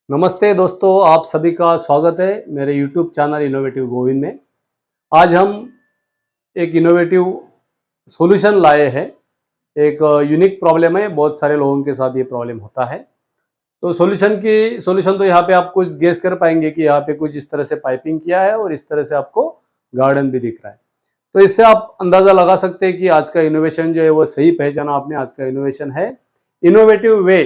नमस्ते दोस्तों, आप सभी का स्वागत है मेरे YouTube चैनल इनोवेटिव गोविंद में। आज हम एक इनोवेटिव सॉल्यूशन लाए हैं। एक यूनिक प्रॉब्लम है, बहुत सारे लोगों के साथ ये प्रॉब्लम होता है। तो सॉल्यूशन तो यहाँ पे आप कुछ गेस कर पाएंगे कि यहाँ पे कुछ इस तरह से पाइपिंग किया है और इस तरह से आपको गार्डन भी दिख रहा है। तो इससे आप अंदाज़ा लगा सकते हैं कि आज का इनोवेशन जो है वो सही पहचाना आपने। आज का इनोवेशन है innovative way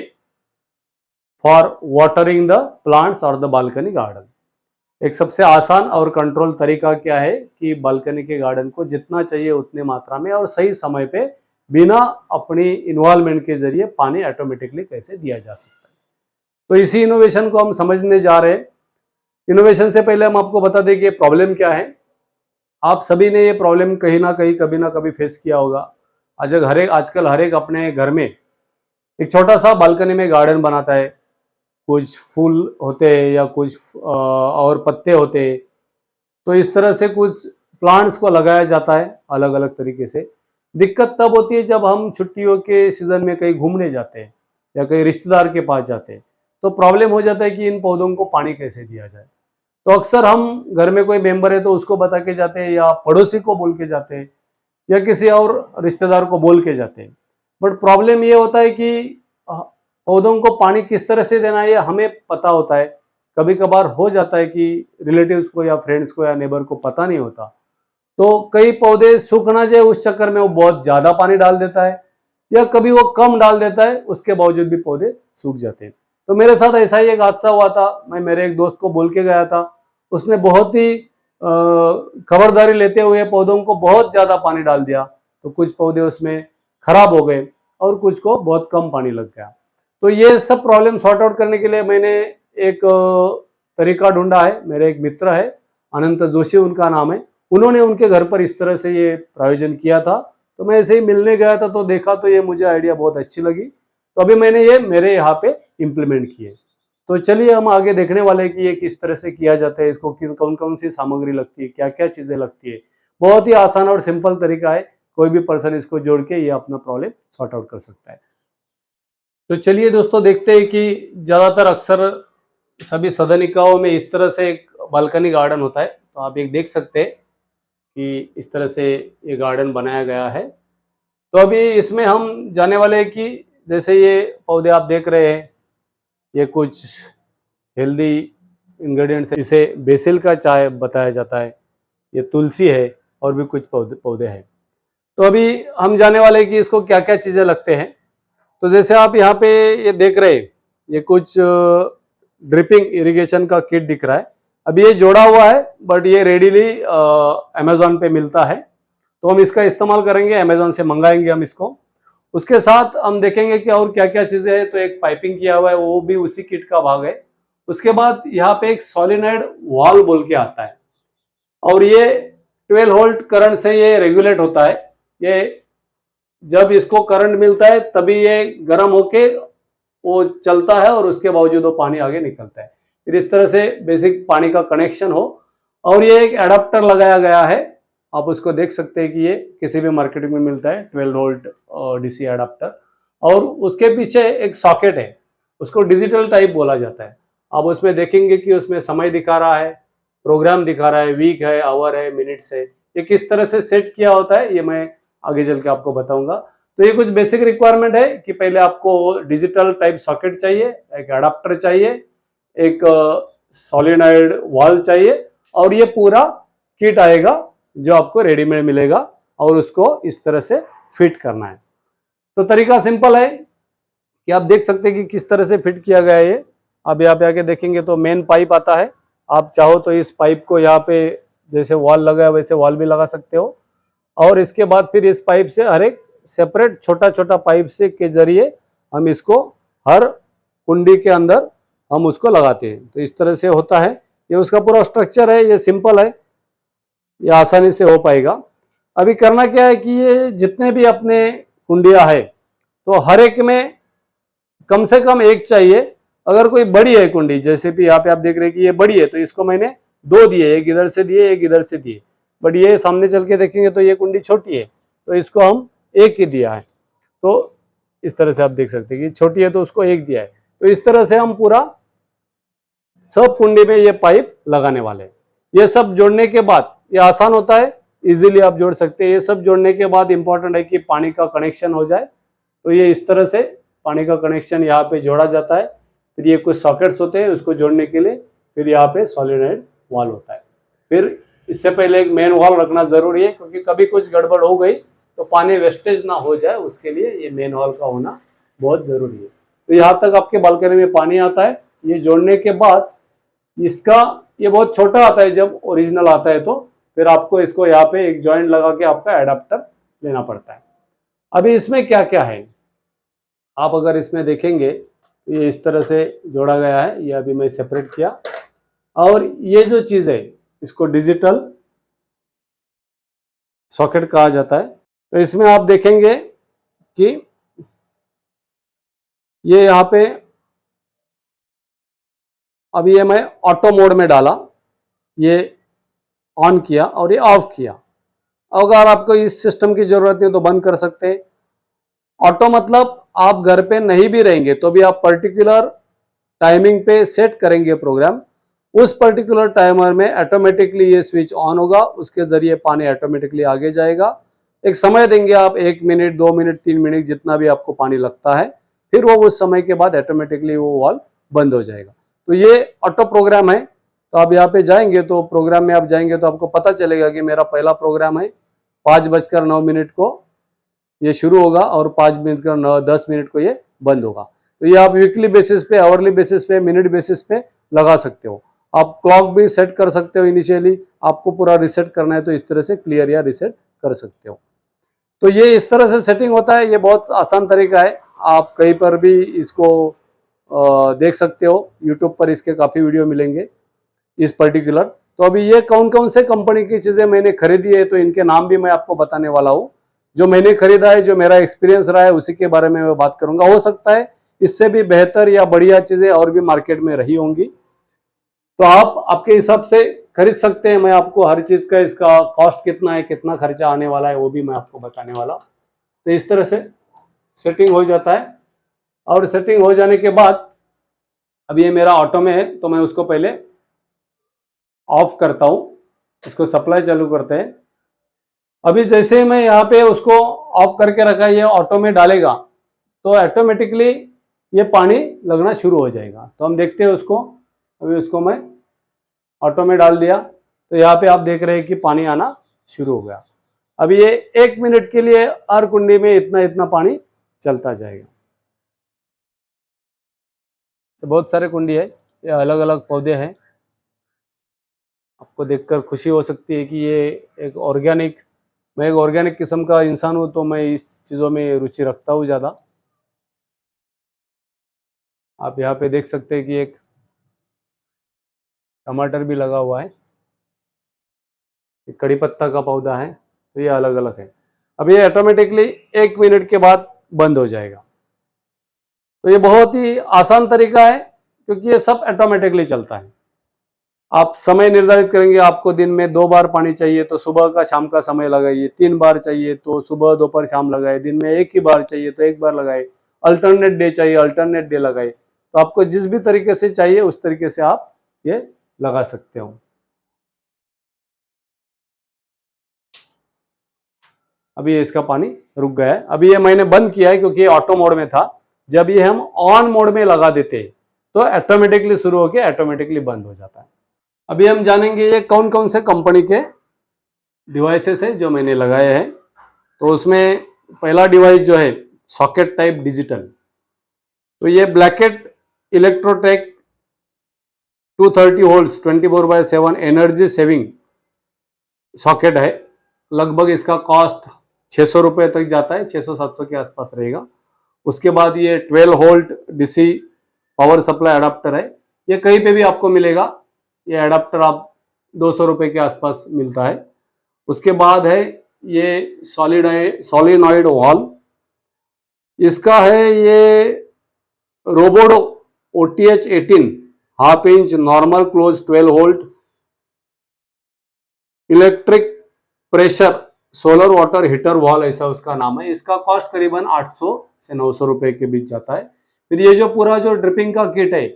for watering the plants और द बालकनी गार्डन। एक सबसे आसान और कंट्रोल तरीका क्या है कि बालकनी के गार्डन को जितना चाहिए उतनी मात्रा में और सही समय पे बिना अपनी इन्वॉल्वमेंट के जरिए पानी ऑटोमेटिकली कैसे दिया जा सकता है। तो इसी इनोवेशन को हम समझने जा रहे हैं। इनोवेशन से पहले हम आपको बता दें कि प्रॉब्लम क्या है। आप सभी ने ये प्रॉब्लम कहीं ना कहीं कभी ना कभी फेस किया होगा। आजकल हर एक अपने घर में एक छोटा सा बालकनी में गार्डन बनाता है। कुछ फूल होते हैं या कुछ और पत्ते होते हैं। तो इस तरह से कुछ प्लांट्स को लगाया जाता है अलग अलग तरीके से। दिक्कत तब होती है जब हम छुट्टियों के सीजन में कहीं घूमने जाते हैं या कहीं रिश्तेदार के पास जाते हैं। तो प्रॉब्लम हो जाता है कि इन पौधों को पानी कैसे दिया जाए। तो अक्सर हम घर में कोई मेंबर है तो उसको बता के जाते हैं या पड़ोसी को बोल के जाते हैं या किसी और रिश्तेदार को बोल के जाते हैं। बट प्रॉब्लम ये होता है कि पौधों को पानी किस तरह से देना है ये हमें पता होता है। कभी कभार हो जाता है कि रिलेटिव्स को या फ्रेंड्स को या नेबर को पता नहीं होता। तो कई पौधे सूख ना जाए उस चक्कर में वो बहुत ज्यादा पानी डाल देता है या कभी वो कम डाल देता है, उसके बावजूद भी पौधे सूख जाते हैं। तो मेरे साथ ऐसा ही एक हादसा हुआ था। मैं मेरे एक दोस्त को बोल के गया था, उसने बहुत ही खबरदारी लेते हुए पौधों को बहुत ज्यादा पानी डाल दिया। तो कुछ पौधे उसमें खराब हो गए और कुछ को बहुत कम पानी लग गया। तो ये सब प्रॉब्लम सॉर्ट आउट करने के लिए मैंने एक तरीका ढूंढा है। मेरे एक मित्र है, अनंत जोशी उनका नाम है। उन्होंने उनके घर पर इस तरह से ये प्रायोजन किया था। तो मैं ऐसे ही मिलने गया था तो देखा, तो ये मुझे आइडिया बहुत अच्छी लगी। तो अभी मैंने ये मेरे यहाँ पे इम्प्लीमेंट किए। तो चलिए हम आगे देखने वाले हैं कि ये किस तरह से किया जाता है, इसको कौन कौन सी सामग्री लगती है, क्या क्या चीजें लगती है। बहुत ही आसान और सिंपल तरीका है, कोई भी पर्सन इसको जोड़ के ये अपना प्रॉब्लम सॉर्ट आउट कर सकता है। तो चलिए दोस्तों देखते हैं कि ज़्यादातर अक्सर सभी सदनिकाओं में इस तरह से एक बालकनी गार्डन होता है। तो आप एक देख सकते हैं कि इस तरह से ये गार्डन बनाया गया है। तो अभी इसमें हम जाने वाले हैं कि जैसे ये पौधे आप देख रहे हैं, ये कुछ हेल्दी इंग्रेडिएंट्स है। इसे बेसिल का चाय बताया जाता है, ये तुलसी है और भी कुछ पौधे पौधे हैं। तो अभी हम जाने वाले हैं कि इसको क्या क्या चीज़ें लगते हैं। तो जैसे आप यहाँ पे ये देख रहे हैं, ये कुछ ड्रिपिंग इरिगेशन का किट दिख रहा है। अभी ये जोड़ा हुआ है बट ये रेडीली अमेजोन पे मिलता है। तो हम इसका इस्तेमाल करेंगे, अमेजोन से मंगाएंगे हम इसको। उसके साथ हम देखेंगे कि और क्या क्या चीज़ें हैं। तो एक पाइपिंग किया हुआ है, वो भी उसी किट का भाग है। उसके बाद यहाँ पे एक सोलिनॉइड वाल्व बोल के आता है और ये 12 वोल्ट करंट से ये रेगुलेट होता है। ये जब इसको करंट मिलता है तभी ये गर्म होके वो चलता है और उसके बावजूद वो पानी आगे निकलता है। फिर इस तरह से बेसिक पानी का कनेक्शन हो। और ये एक एडाप्टर लगाया गया है, आप उसको देख सकते हैं कि ये किसी भी मार्केट में मिलता है, 12 वोल्ट डीसी एडाप्टर। और उसके पीछे एक सॉकेट है, उसको डिजिटल टाइप बोला जाता है। आप उसमें देखेंगे कि उसमें समय दिखा रहा है, प्रोग्राम दिखा रहा है, वीक है, आवर है, मिनट्स है। ये किस तरह से सेट किया होता है ये मैं आगे चल के आपको बताऊंगा। तो ये कुछ बेसिक रिक्वायरमेंट है कि पहले आपको डिजिटल टाइप सॉकेट चाहिए, एक एडाप्टर चाहिए, एक सॉलिनॉइड वाल्व चाहिए और ये पूरा किट आएगा जो आपको रेडीमेड मिलेगा और उसको इस तरह से फिट करना है। तो तरीका सिंपल है कि आप देख सकते हैं कि किस तरह से फिट किया गया है ये। अब यहाँ पे आके देखेंगे तो मेन पाइप आता है। आप चाहो तो इस पाइप को यहाँ पे जैसे वॉल लगा है वैसे वॉल भी लगा सकते हो। और इसके बाद फिर इस पाइप से हर एक सेपरेट छोटा छोटा पाइप से के जरिए हम इसको हर कुंडी के अंदर हम उसको लगाते हैं। तो इस तरह से होता है, ये उसका पूरा स्ट्रक्चर है। ये सिंपल है, ये आसानी से हो पाएगा। अभी करना क्या है कि ये जितने भी अपने कुंडियां है तो हर एक में कम से कम एक चाहिए। अगर कोई बड़ी है कुंडी, जैसे भी यहाँ पे आप देख रहे हैं कि ये बड़ी है तो इसको मैंने दो दिए, एक इधर से दिए एक इधर से दिए। बट ये सामने चल के देखेंगे तो ये कुंडी छोटी है तो इसको हम एक ही दिया है। तो इस तरह से आप देख सकते हैं कि छोटी है तो उसको एक दिया है। तो इस तरह से हम पूरा सब कुंडी में ये पाइप लगाने वाले हैं। ये सब जोड़ने के बाद ये आसान होता है, इजीली आप जोड़ सकते हैं। ये सब जोड़ने के बाद इंपॉर्टेंट है कि पानी का कनेक्शन हो जाए। तो ये इस तरह से पानी का कनेक्शन यहाँ पे जोड़ा जाता है। फिर ये कुछ सॉकेट्स होते हैं उसको जोड़ने के लिए, फिर यहाँ पे सॉलिनॉइड वाल होता है। फिर इससे पहले एक मेन वाल रखना जरूरी है, क्योंकि कभी कुछ गड़बड़ हो गई तो पानी वेस्टेज ना हो जाए, उसके लिए ये मेन वाल का होना बहुत जरूरी है। तो यहाँ तक आपके बालकनी में पानी आता है। ये जोड़ने के बाद इसका ये बहुत छोटा आता है, जब ओरिजिनल आता है तो फिर आपको इसको यहाँ पे एक जॉइंट लगा के आपका एडाप्टर लेना पड़ता है। अभी इसमें क्या क्या है आप अगर इसमें देखेंगे तो ये इस तरह से जोड़ा गया है। ये अभी मैं सेपरेट किया, और ये जो चीज़ है इसको डिजिटल सॉकेट कहा जाता है। तो इसमें आप देखेंगे कि ये यहाँ पे अभी ये मैं ऑटो मोड में डाला, ये ऑन किया और ये ऑफ किया। अगर आपको इस सिस्टम की जरूरत नहीं तो बंद कर सकते हैं। ऑटो मतलब आप घर पे नहीं भी रहेंगे तो भी आप पर्टिकुलर टाइमिंग पे सेट करेंगे प्रोग्राम, उस पर्टिकुलर टाइमर में ऑटोमेटिकली ये स्विच ऑन होगा, उसके जरिए पानी ऑटोमेटिकली आगे जाएगा। एक समय देंगे आप, 1 मिनट 2 मिनट 3 मिनट जितना भी आपको पानी लगता है, फिर वो उस समय के बाद ऑटोमेटिकली वो वाल्व बंद हो जाएगा। तो ये ऑटो प्रोग्राम है। तो आप यहाँ पे जाएंगे तो प्रोग्राम में आप जाएंगे तो आपको पता चलेगा कि मेरा पहला प्रोग्राम है 5:09 को ये शुरू होगा और 5:10 को ये बंद होगा। तो ये आप वीकली बेसिस पे, आवरली बेसिस पे, मिनट बेसिस पे लगा सकते हो। आप क्लॉक भी सेट कर सकते हो। इनिशियली आपको पूरा रिसेट करना है तो इस तरह से क्लियर या रिसेट कर सकते हो। तो ये इस तरह से सेटिंग होता है। ये बहुत आसान तरीका है, आप कहीं पर भी इसको देख सकते हो। यूट्यूब पर इसके काफ़ी वीडियो मिलेंगे इस पर्टिकुलर। तो अभी ये कौन कौन से कंपनी की चीज़ें मैंने खरीदी है तो इनके नाम भी मैं आपको बताने वाला हूँ। जो मैंने खरीदा है, जो मेरा एक्सपीरियंस रहा है, उसी के बारे में मैं बात करूंगा। हो सकता है इससे भी बेहतर या बढ़िया चीज़ें और भी मार्केट में रही होंगी, तो आप आपके हिसाब से खरीद सकते हैं। मैं आपको हर चीज़ का इसका कॉस्ट कितना है, कितना खर्चा आने वाला है, वो भी मैं आपको बताने वाला हूँ। तो इस तरह से सेटिंग हो जाता है। और सेटिंग हो जाने के बाद अब ये मेरा ऑटो में है तो मैं उसको पहले ऑफ करता हूँ। इसको सप्लाई चालू करते हैं। अभी जैसे ही मैं यहाँ पे उसको ऑफ करके रखा है, ये ऑटो में डालेगा तो ऑटोमेटिकली ये पानी लगना शुरू हो जाएगा। तो हम देखते हैं उसको। अभी उसको मैं ऑटो में डाल दिया तो यहाँ पे आप देख रहे हैं कि पानी आना शुरू हो गया। अभी ये 1 मिनट के लिए हर कुंडी में इतना इतना पानी चलता जाएगा। तो बहुत सारे कुंडी है, ये अलग अलग पौधे हैं। आपको देखकर खुशी हो सकती है कि ये एक ऑर्गेनिक, मैं एक ऑर्गेनिक किस्म का इंसान हूँ तो मैं इस चीज़ों में रुचि रखता हूँ ज़्यादा। आप यहाँ पे देख सकते हैं कि एक टमाटर भी लगा हुआ है, एक कड़ी पत्ता का पौधा है। तो ये अलग अलग है। अब ये ऑटोमेटिकली 1 मिनट के बाद बंद हो जाएगा। तो ये बहुत ही आसान तरीका है क्योंकि ये सब ऑटोमेटिकली चलता है। आप समय निर्धारित करेंगे, आपको दिन में 2 बार पानी चाहिए तो सुबह का शाम का समय लगाइए, 3 बार चाहिए तो सुबह दोपहर शाम लगाए, दिन में 1 ही बार चाहिए तो 1 बार लगाए, अल्टरनेट डे चाहिए अल्टरनेट डे लगाए। तो आपको जिस भी तरीके से चाहिए उस तरीके से आप ये लगा सकते हो। अभी ये इसका पानी रुक गया है। अभी ये मैंने बंद किया है क्योंकि ये ऑटो मोड में था। जब ये हम ऑन मोड में लगा देते हैं तो ऑटोमेटिकली शुरू होकर ऑटोमेटिकली बंद हो जाता है। अभी हम जानेंगे ये कौन कौन से कंपनी के डिवाइसेस है जो मैंने लगाए हैं। तो उसमें पहला डिवाइस जो है सॉकेट टाइप डिजिटल, तो ये ब्लैकेट इलेक्ट्रोटेक 230 वोल्ट्स 24/7 एनर्जी सेविंग सॉकेट है। लगभग इसका कॉस्ट 600 रुपये तक जाता है, 600-700 के आसपास रहेगा। उसके बाद ये 12 volt DC power supply adapter है। ये कहीं पे भी आपको मिलेगा। ये अडाप्टर आप 200 रुपये के आसपास मिलता है। उसके बाद है ये सॉलिनॉइड वॉल, इसका है ये रोबोडो OTH 18 half inch normal close 12 volt electric pressure solar water heater wall, ऐसा उसका नाम है। इसका कॉस्ट करीबन 800 से 900 रुपए के बीच जाता है। फिर ये जो पूरा जो ड्रिपिंग का किट है,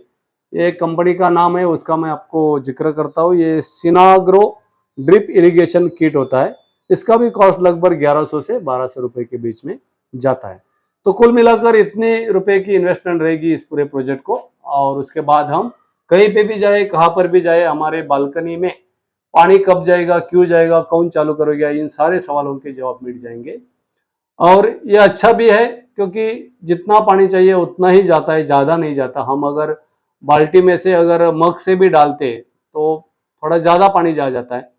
ये कंपनी का नाम है, उसका मैं आपको जिक्र करता हूँ। ये सिनाग्रो ड्रिप इरिगेशन किट होता है। इसका भी कॉस्ट लगभग 1100 से 1200 रुपए के बीच में जाता है। तो कुल मिलाकर इतने रुपए की इन्वेस्टमेंट रहेगी इस पूरे प्रोजेक्ट को। और उसके बाद हम कहीं पे भी जाए, कहाँ पर भी जाए, हमारे बालकनी में पानी कब जाएगा, क्यों जाएगा, कौन चालू करेगा, इन सारे सवालों के जवाब मिल जाएंगे। और ये अच्छा भी है क्योंकि जितना पानी चाहिए उतना ही जाता है, ज़्यादा नहीं जाता। हम अगर बाल्टी में से अगर मग से भी डालते तो थोड़ा ज़्यादा पानी जा जाता है।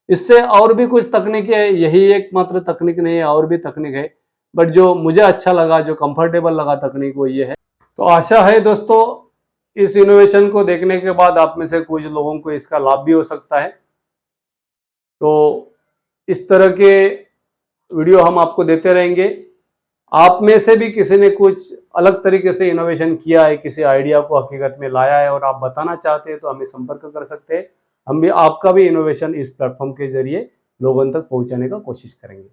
इससे और भी कुछ तकनीक है, यही एकमात्र तकनीक नहीं है, और भी तकनीक है, बट जो मुझे अच्छा लगा, जो कंफर्टेबल लगा तकनीक, वो ये है। तो आशा है दोस्तों इस इनोवेशन को देखने के बाद आप में से कुछ लोगों को इसका लाभ भी हो सकता है। तो इस तरह के वीडियो हम आपको देते रहेंगे। आप में से भी किसी ने कुछ अलग तरीके से इनोवेशन किया है, किसी आइडिया को हकीकत में लाया है और आप बताना चाहते हैं तो हमें संपर्क कर सकते हैं। हम भी आपका भी इनोवेशन इस प्लेटफॉर्म के जरिए लोगों तक पहुंचाने का कोशिश करेंगे।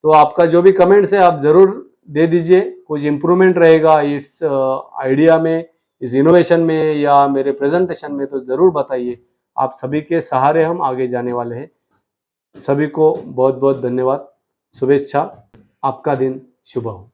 तो आपका जो भी कमेंट्स है आप जरूर दे दीजिए। कुछ इम्प्रूवमेंट रहेगा इस आइडिया में, इस इनोवेशन में या मेरे प्रेजेंटेशन में, तो जरूर बताइए। आप सभी के सहारे हम आगे जाने वाले हैं। सभी को बहुत बहुत धन्यवाद, शुभेच्छा, आपका दिन शुभ हो।